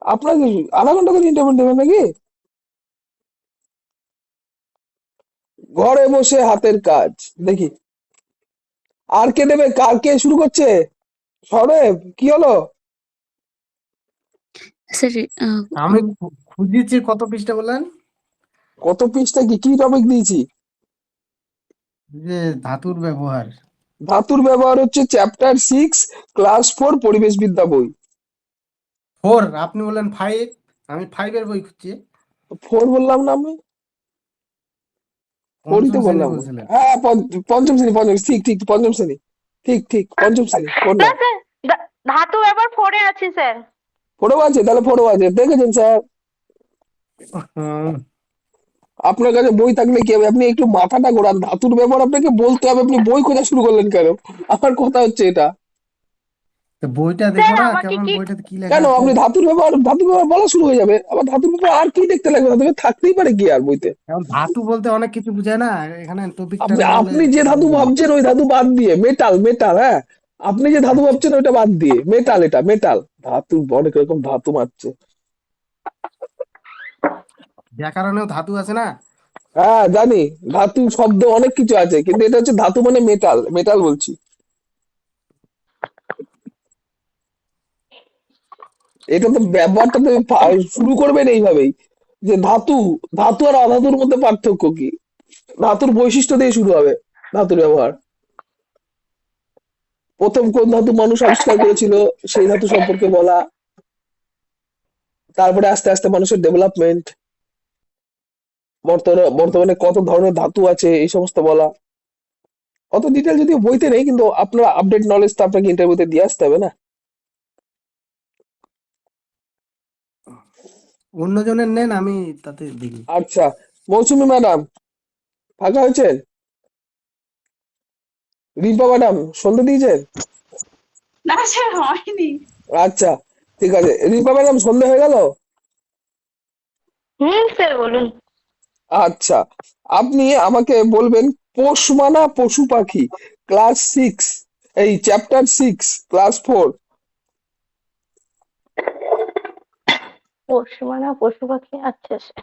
আপনাকে আধা ঘন্টা করে ইন্টারভিউ দেবেন নাকি? ঘরে বসে হাতের কাজ দেখি। আর কে দেবে? কার কে শুরু করছে? সৌরভ, কি হলো? স্যার আমি খুঁজেছি, কত পৃষ্ঠা বললেন? কত পৃষ্ঠা? কি কি টপিক দিয়েছি? যে ধাতুর ব্যবহার। ধাতুর ব্যবহার হচ্ছে চ্যাপ্টার 6, ক্লাস 4, পরিবেশ বিদ্যা বই। 4, আপনি বললেন 5, আমি 5-এর বই খুঁজছি। 4 বললাম না আমি? 4ই পঞ্চম তো শ্রেণী বললাম। বলছিলেন। হ্যাঁ, পঞ্চম শ্রেণী, পঞ্চম, ঠিক ঠিক, পঞ্চম শ্রেণী। ঠিক ঠিক, পঞ্চম শ্রেণী, 4 না না? স্যার, ধাতু ব্যাপার 4-এ আছে স্যার। 4ও আছে? তাহলে 4ও আছে, দেখেছেন স্যার? হুম, আপনার কাছে বই থাকলে কি হবে? আপনি একটু মাথাটা ঘোরান, ধাতুর ব্যবহার আপনাকে বলতে হবে, আপনি বই খোঁজা শুরু করলেন কেন? আমার কথা হচ্ছে এটা। তো বইটা দেখো স্যার না, আমাকে কেমন কি বইটাতে কি লেখা কেন আছে। আপনি ধাতুর ব্যবহার বলা শুরু হয়ে যাবে? আবার ধাতুর ব্যবহার আর কি দেখতে লাগবে? ধাতুর ব্যবহার থাকতেই পারে কি আর বইতে? এখন ধাতু বলতে অনেক কিছু বোঝায় না, এখানে টপিকটা আপনি না হলে আপনি যে ধাতু বুঝবে না। ভাবছেন ওই ধাতু বাদ দিয়ে, মেটাল, মেটাল, হ্যাঁ। আপনি যে ধাতু আচ্ছা, ভাবছেন ওইটা বাদ দিয়ে মেটাল, এটা মেটাল। ধাতু অনেক রকম ধাতু মারছে। ব্যাকরণেও ধাতু আছে না। হ্যাঁ জানি, ধাতু শব্দ অনেক কিছু আছে, কিন্তু এটা হচ্ছে ধাতু মানে মেটাল, মেটাল বলছি। এটা তো ব্যবহারটা তো শুরু করবেন এইভাবেই, যে ধাতু, ধাতু আর অধাতুর মধ্যে পার্থক্য কি? ধাতুর বৈশিষ্ট্য দিয়ে শুরু হবে ধাতুর ব্যবহার। প্রথম কোন ধাতু মানুষ আবিষ্কার করেছিল, সেই ধাতু সম্পর্কে বলা। তারপরে আস্তে আস্তে মানুষের ডেভেলপমেন্ট, বর্তমানে কত ধরনের ধাতু আছে এই সমস্ত বলা। অত ডিটেল যদিও বইতে নেই, কিন্তু আপনার আপডেট নলেজ তো আপনাকে ইন্টারভিউতে দিয়ে আসতে হবে না? অন্যজনের নেন, আমি তাতে দেখি। আচ্ছা, মৌসুমী ম্যাডাম ফাঁকা হয়েছেন? রিম্পা ম্যাডাম সন্ধে দিয়েছেন? না স্যার, হয়নি। আচ্ছা, ঠিক আছে। রিম্পা ম্যাডাম সন্ধে হয়ে গেল? স্যার বলুন। আচ্ছা, আপনি আমাকে বলবেন পোষ মানা পশু পাখি, ক্লাস 6, এই চ্যাপ্টার 6, ক্লাস 4। পশু মানে পশু পাখি, আচ্ছা স্যার।